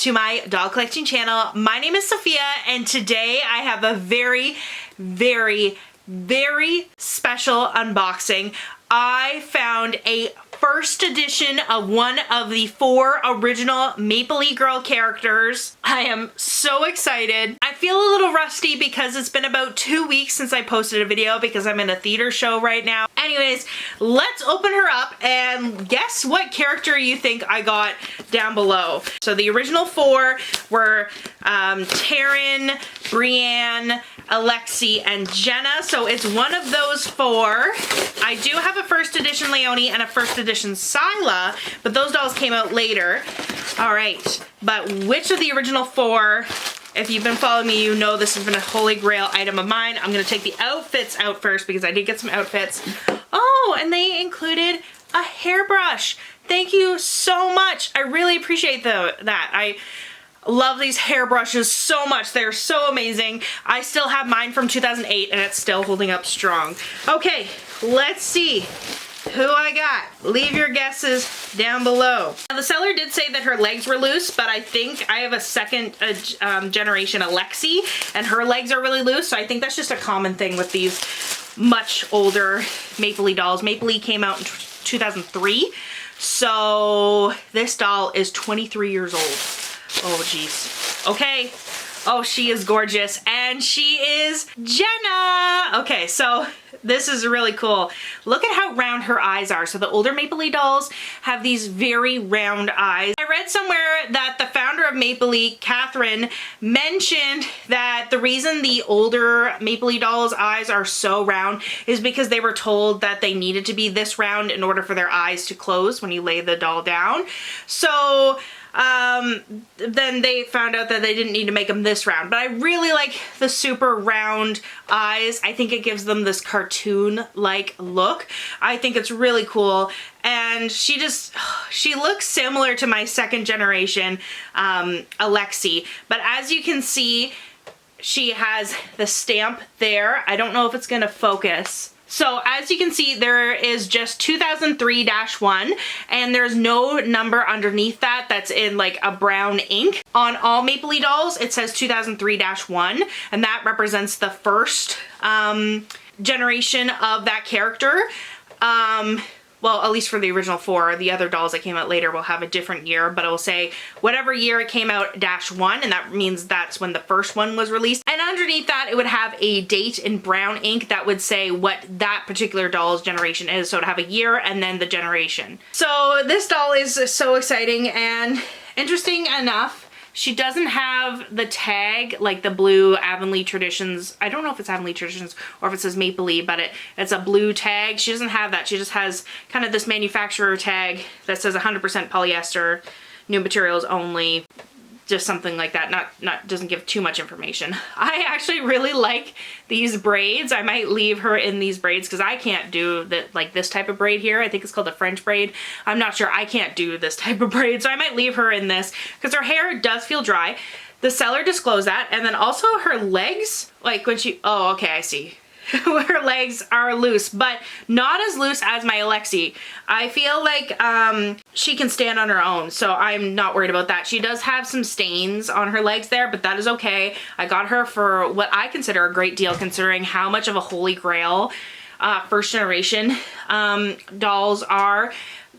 to my doll collecting channel. My name is Sophia and today I have a very special unboxing. I found a first edition of one of the 4 original Maplelea Girl characters. I am so excited. I feel a little rusty because it's been about 2 weeks since I posted a video because I'm in a theater show right now. Anyways, let's open her up and guess what character you think I got down below. So the original 4 were Taryn, Brienne, Alexi, and Jenna. So it's one of those 4. I do have a first edition Leonie and a first edition Sila, but those dolls came out later. All right, but which of the original 4, if you've been following me, you know this has been a holy grail item of mine. I'm gonna take the outfits out first because I did get some outfits. Oh, and they included a hairbrush. Thank you so much. I really appreciate that. I love these hairbrushes so much. They're so amazing. I still have mine from 2008 and it's still holding up strong. Okay, let's see who I got. Leave your guesses down below. Now, the seller did say that her legs were loose, but I think I have a second generation Alexi and her legs are really loose, so I think that's just a common thing with these much older Maplelea dolls. Maplelea came out in 2003, so this doll is 23 years old. Oh geez. Okay. Oh, she is gorgeous and she is Jenna. Okay, so this is really cool. Look at how round her eyes are. So the older Maplelea dolls have these very round eyes. I read somewhere that the founder of Maplelea, Catherine, mentioned that the reason the older Maplelea dolls' eyes are so round is because they were told that they needed to be this round in order for their eyes to close when you lay the doll down. So then they found out that they didn't need to make them this round, but I really like the super round eyes. I think it gives them this cartoon-like look. I think it's really cool, and she looks similar to my second generation Alexi, but as you can see, she has the stamp there. I don't know if it's gonna focus. So as you can see, there is just 2003-1 and there's no number underneath that that's in like a brown ink. On all Maplelea dolls, it says 2003-1 and that represents the first generation of that character. Well, at least for the original 4, the other dolls that came out later will have a different year, but it will say whatever year it came out -1, and that means that's when the first one was released. And underneath that, it would have a date in brown ink that would say what that particular doll's generation is. So it'd have a year and then the generation. So this doll is so exciting and interesting enough. She doesn't have the tag like the blue Avonlea Traditions. I don't know if it's Avonlea Traditions or if it says Maplelea, but it's a blue tag. She doesn't have that. She just has kind of this manufacturer tag that says 100% polyester, new materials only, just something like that. Doesn't give too much information. I actually really like these braids. I might leave her in these braids because I can't do this type of braid here. I think it's called a French braid. I'm not sure. I can't do this type of braid, so I might leave her in this because her hair does feel dry. The seller disclosed that, and then also her legs, like when she, oh, okay, I see. Her legs are loose, but not as loose as my Alexi. I feel like she can stand on her own, so I'm not worried about that. She does have some stains on her legs there, but that is okay. I got her for what I consider a great deal considering how much of a holy grail first generation dolls are.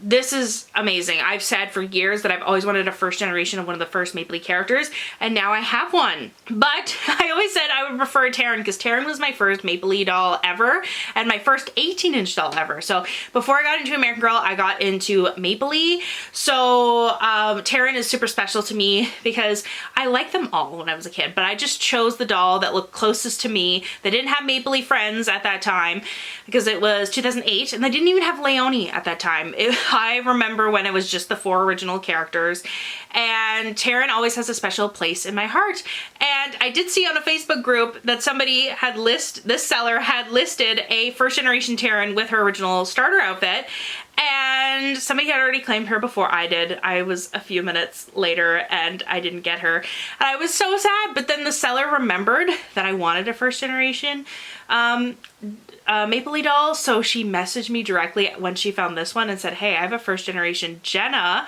This is amazing. I've said for years that I've always wanted a first generation of one of the first Maplelea characters, and now I have one. But I always said I would prefer Taryn because Taryn was my first Maplelea doll ever and my first 18-inch doll ever. So before I got into American Girl, I got into Maplelea. So Taryn is super special to me because I liked them all when I was a kid, but I just chose the doll that looked closest to me. They didn't have Maplelea friends at that time because it was 2008, and they didn't even have Leonie at that time. I remember when it was just the 4 original characters, and Taryn always has a special place in my heart. And I did see on a Facebook group that somebody had this seller had listed a first generation Taryn with her original starter outfit, and somebody had already claimed her before I did. I was a few minutes later and I didn't get her. And I was so sad, but then the seller remembered that I wanted a first generation Maplelea doll, so she messaged me directly when she found this one and said, hey, I have a first generation Jenna.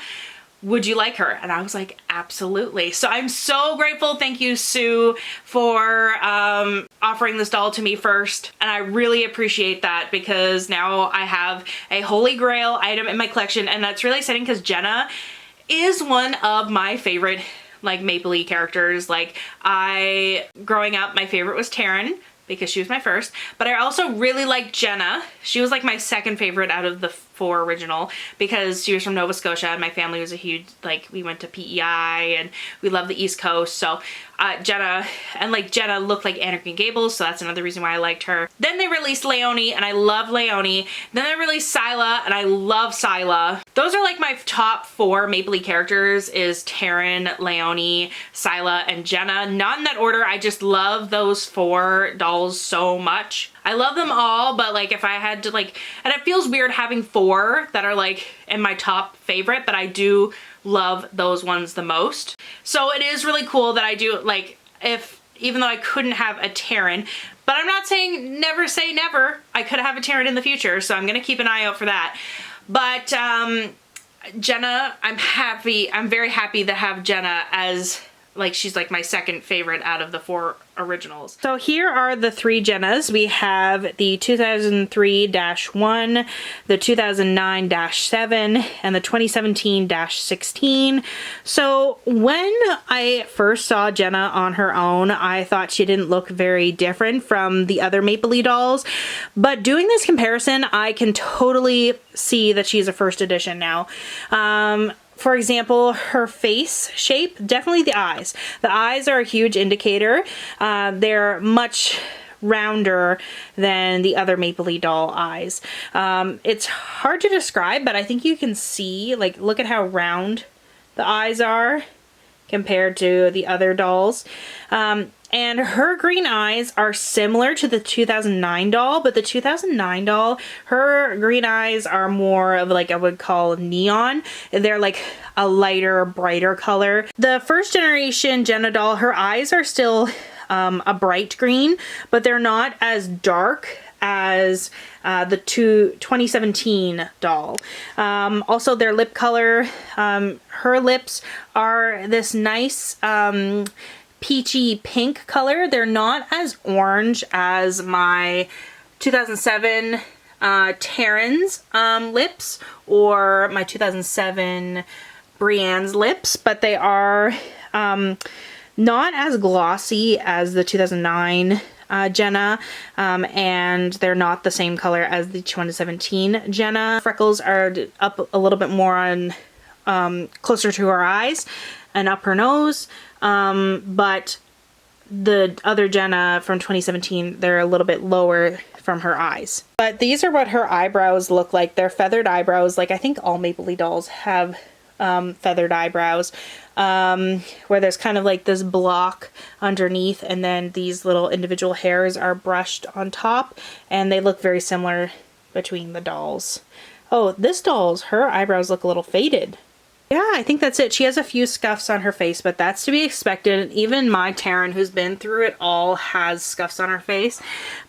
would you like her? And I was like, absolutely. So I'm so grateful. Thank you, Sue, for offering this doll to me first. And I really appreciate that because now I have a Holy Grail item in my collection. And that's really exciting because Jenna is one of my favorite like Maplelea characters. Like growing up, my favorite was Taryn because she was my first, but I also really liked Jenna. She was like my second favorite out of the 4 original because she was from Nova Scotia and my family was a huge, like we went to PEI and we love the East Coast. So Jenna looked like Anne of Green Gables, so that's another reason why I liked her. Then they released Leonie and I love Leonie. Then they released Scylla and I love Scylla. Those are like my top 4 Maplelea characters is Taryn, Leonie, Scylla, and Jenna. Not in that order, I just love those 4 dolls so much. I love them all, but like if I had to like, and it feels weird having 4 that are like in my top favorite, but I do love those ones the most. So it is really cool that I do like, even though I couldn't have a Taryn, but I'm not saying never say never. I could have a Taryn in the future, so I'm gonna keep an eye out for that. But Jenna, I'm very happy to have Jenna as like, she's like my second favorite out of the 4 originals. So here are the 3 Jennas. We have the 2003-1, the 2009-7, and the 2017-16. So when I first saw Jenna on her own, I thought she didn't look very different from the other Maplelea dolls. But doing this comparison, I can totally see that she's a first edition now. For example, her face shape, definitely the eyes. The eyes are a huge indicator. They're much rounder than the other Maplelea doll eyes. It's hard to describe, but I think you can see, like, look at how round the eyes are compared to the other dolls. And her green eyes are similar to the 2009 doll, but the 2009 doll, her green eyes are more of like I would call neon. They're like a lighter, brighter color. The first generation Jenna doll, her eyes are still a bright green, but they're not as dark as the 2017 doll. Also their lip color, her lips are this nice peachy pink color. They're not as orange as my 2007 Taryn's lips or my 2007 Brienne's lips, but they are not as glossy as the 2009 Jenna, and they're not the same color as the 2017 Jenna. Freckles are up a little bit more on closer to her eyes and up her nose, but the other Jenna from 2017, they're a little bit lower from her eyes. But these are what her eyebrows look like. They're feathered eyebrows. Like I think all Maplelea dolls have feathered eyebrows, where there's kind of like this block underneath and then these little individual hairs are brushed on top, and they look very similar between the dolls. Oh, this doll's, her eyebrows look a little faded. Yeah, I think that's it. She has a few scuffs on her face, but that's to be expected. Even my Taryn, who's been through it all, has scuffs on her face.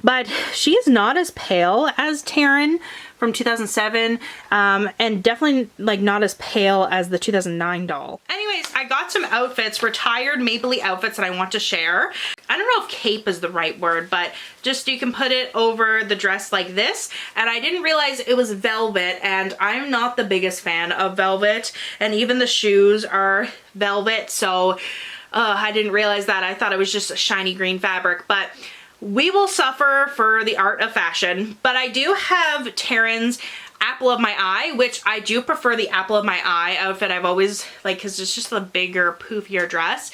But she is not as pale as Taryn from 2007, and definitely like not as pale as the 2009 doll. Anyways, I got some outfits, retired Maplelea outfits that I want to share. I don't know if cape is the right word, but just you can put it over the dress like this. And I didn't realize it was velvet, and I'm not the biggest fan of velvet, and even the shoes are velvet, so I didn't realize that. I thought it was just a shiny green fabric, but we will suffer for the art of fashion. But I do have Taryn's apple of my eye, which I do prefer the apple of my eye outfit. I've always like, because it's just a bigger, poofier dress.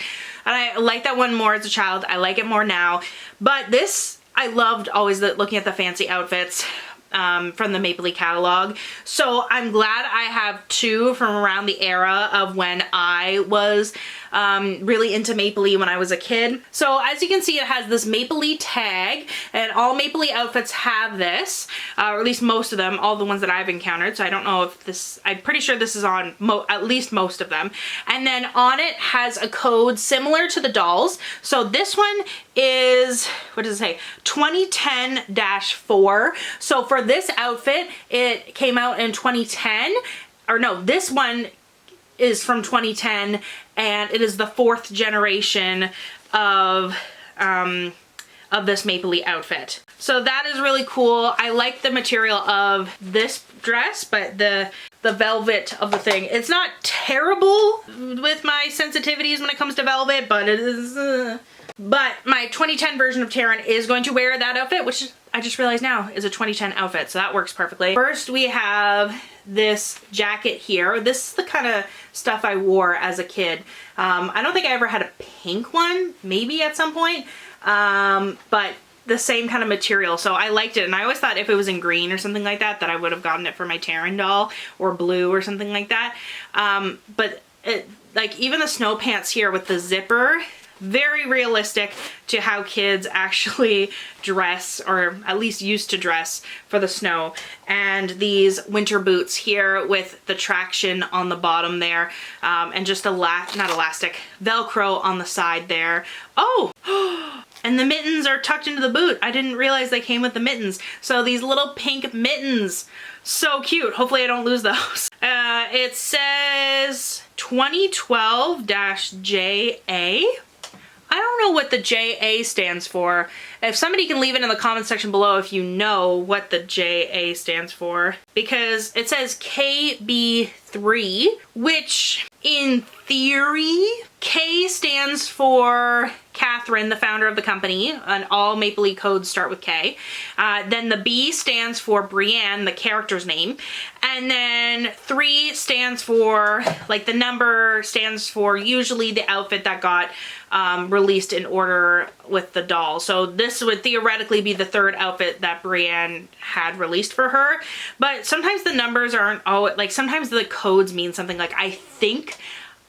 And I like that one more as a child. I like it more now. But this, I loved always looking at the fancy outfits from the Maplelea catalog. So I'm glad I have 2 from around the era of when I was really into Maplelea when I was a kid. So as you can see, it has this Maplelea tag, and all Maplelea outfits have this, or at least most of them, all the ones that I've encountered. So I don't know if this, I'm pretty sure this is on at least most of them. And then on it has a code similar to the dolls. So this one is, what does it say? 2010-4. So for this outfit, it came out in 2010, or no, this one is from 2010, and it is the 4th generation of this Maplelea outfit. So that is really cool. I like the material of this dress, but the velvet of the thing, it's not terrible with my sensitivities when it comes to velvet, but it is, but my 2010 version of Taryn is going to wear that outfit, which I just realized now is a 2010 outfit, so that works perfectly. First, we have this jacket here. This is the kind of stuff I wore as a kid. I don't think I ever had a pink one, maybe at some point, but the same kind of material, so I liked it. And I always thought if it was in green or something like that, that I would have gotten it for my Taryn doll, or blue or something like that. But it, like, even the snow pants here with the zipper, very realistic to how kids actually dress, or at least used to dress for the snow. And these winter boots here with the traction on the bottom there, and just not elastic, Velcro on the side there. Oh, and the mittens are tucked into the boot. I didn't realize they came with the mittens. So these little pink mittens, so cute. Hopefully I don't lose those. It says 2012-JA. I don't know what the JA stands for. If somebody can leave it in the comment section below if you know what the JA stands for. Because it says KB3, which in theory, K stands for Catherine, the founder of the company, and all Maplelea codes start with K. Then the B stands for Brienne, the character's name. And then 3 stands for, like, the number stands for usually the outfit that got released in order with the doll. So this would theoretically be the 3rd outfit that Brienne had released for her. But sometimes the numbers aren't always, like, sometimes the codes mean something. Like, I think,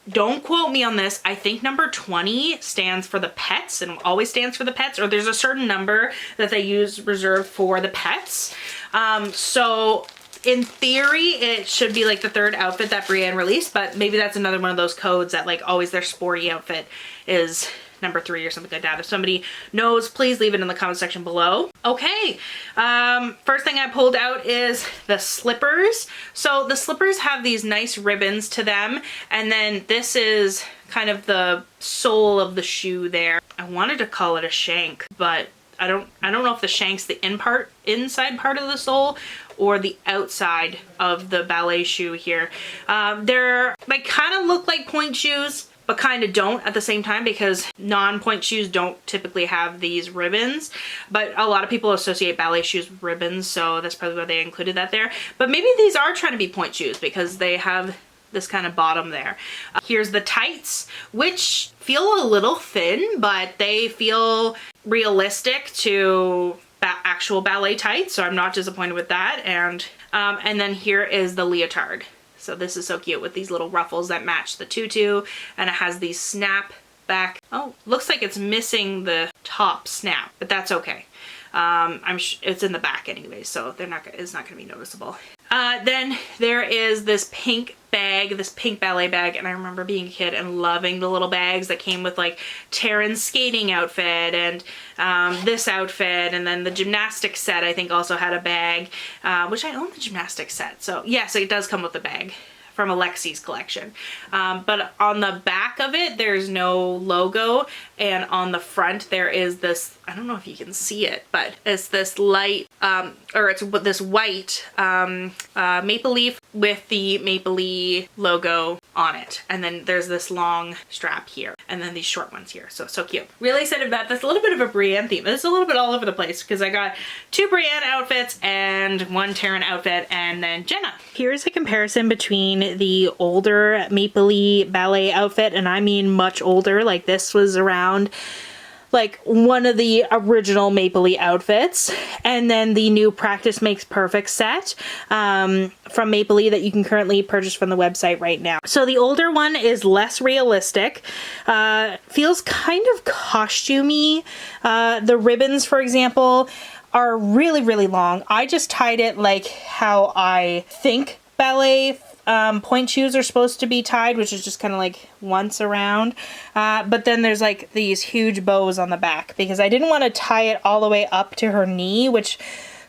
don't quote me on this, I think number 20 stands for the pets and always stands for the pets, or there's a certain number that they use reserved for the pets. So in theory, it should be like the 3rd outfit that Brienne released, but maybe that's another one of those codes that, like, always their sporty outfit is number 3 or something like that. If somebody knows, please leave it in the comment section below. Okay, first thing I pulled out is the slippers. So the slippers have these nice ribbons to them, and then this is kind of the sole of the shoe there. I wanted to call it a shank, but I don't know if the shank's the inside part of the sole or the outside of the ballet shoe here. They kind of look like point shoes, but kind of don't at the same time, because non-point shoes don't typically have these ribbons, but a lot of people associate ballet shoes with ribbons, so that's probably why they included that there. But maybe these are trying to be point shoes because they have this kind of bottom there. Here's the tights, which feel a little thin, but they feel realistic to actual ballet tights, so I'm not disappointed with that. And then here is the leotard. So this is so cute with these little ruffles that match the tutu, and it has these snap back. Oh, looks like it's missing the top snap, but that's okay. It's in the back anyway, so it's not gonna be noticeable. Then there is this pink bag, this pink ballet bag, and I remember being a kid and loving the little bags that came with, like, Taryn's skating outfit and this outfit, and then the gymnastics set I think also had a bag, which I own the gymnastics set, so yes, it does come with a bag from Alexi's collection. But on the back of it, there's no logo, and on the front there is this, I don't know if you can see it, but it's this light, or it's this white maple leaf with the Maplelea logo on it. And then there's this long strap here, and then these short ones here. So cute. Really excited about this. A little bit of a Brienne theme. It's a little bit all over the place because I got 2 Brienne outfits and 1 Taryn outfit, and then Jenna. Here's a comparison between the older Maplelea ballet outfit, and I mean much older, like this was around like one of the original Maplelea outfits, and then the new Practice Makes Perfect set from Maplelea that you can currently purchase from the website right now. So the older one is less realistic, feels kind of costumey. The ribbons, for example, are really, really long. I just tied it like how I think ballet point shoes are supposed to be tied, which is just kind of like once around, but then there's like these huge bows on the back because I didn't want to tie it all the way up to her knee, which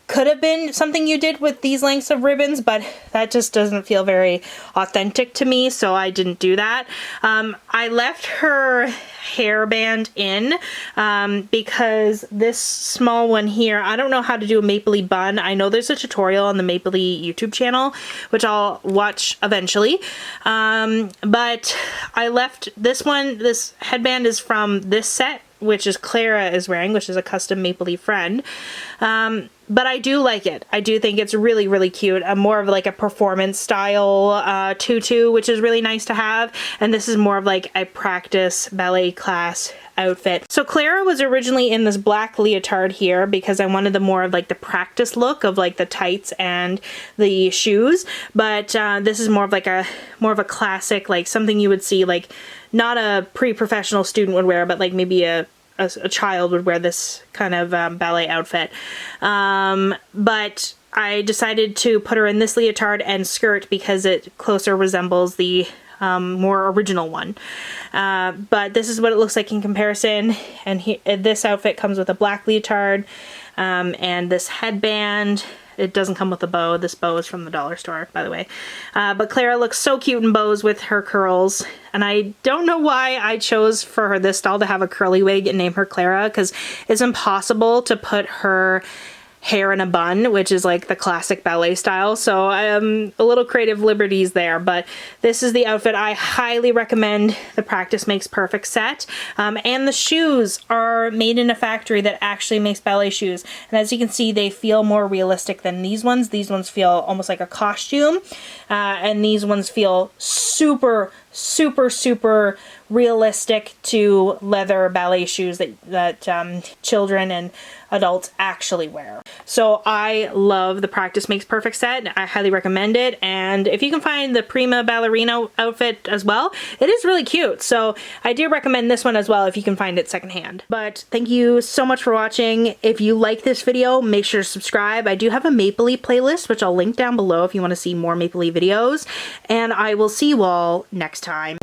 could have been something you did with these lengths of ribbons, but that just doesn't feel very authentic to me, so I didn't do that. I left her hairband in because this small one here, I don't know how to do a Maplelea bun. I know there's a tutorial on the Maplelea YouTube channel, which I'll watch eventually. But I left this one, this headband is from this set, which is Clara is wearing, which is a custom Maplelea friend. But I do like it. I do think it's really, really cute. More of like a performance style tutu, which is really nice to have. And this is more of like a practice ballet class outfit. So Clara was originally in this black leotard here because I wanted the more of like the practice look of like the tights and the shoes. But this is more of like a classic, like something you would see like not a pre-professional student would wear, but like maybe a child would wear this kind of ballet outfit. But I decided to put her in this leotard and skirt because it closer resembles the more original one. But this is what it looks like in comparison. And this outfit comes with a black leotard and this headband. It doesn't come with a bow. This bow is from the dollar store, by the way. But Clara looks so cute in bows with her curls. And I don't know why I chose for her this doll to have a curly wig and name her Clara, because it's impossible to put her hair in a bun, which is like the classic ballet style. So a little creative liberties there, but this is the outfit I highly recommend. The Practice Makes Perfect set. And the shoes are made in a factory that actually makes ballet shoes. And as you can see, they feel more realistic than these ones. These ones feel almost like a costume. And these ones feel super, super, super realistic to leather ballet shoes that children and adults actually wear. So I love the Practice Makes Perfect set. I highly recommend it. And if you can find the Prima ballerina outfit as well, it is really cute. So I do recommend this one as well if you can find it secondhand. But thank you so much for watching. If you like this video, make sure to subscribe. I do have a Maplelea playlist, which I'll link down below if you want to see more Maplelea videos. And I will see you all next time.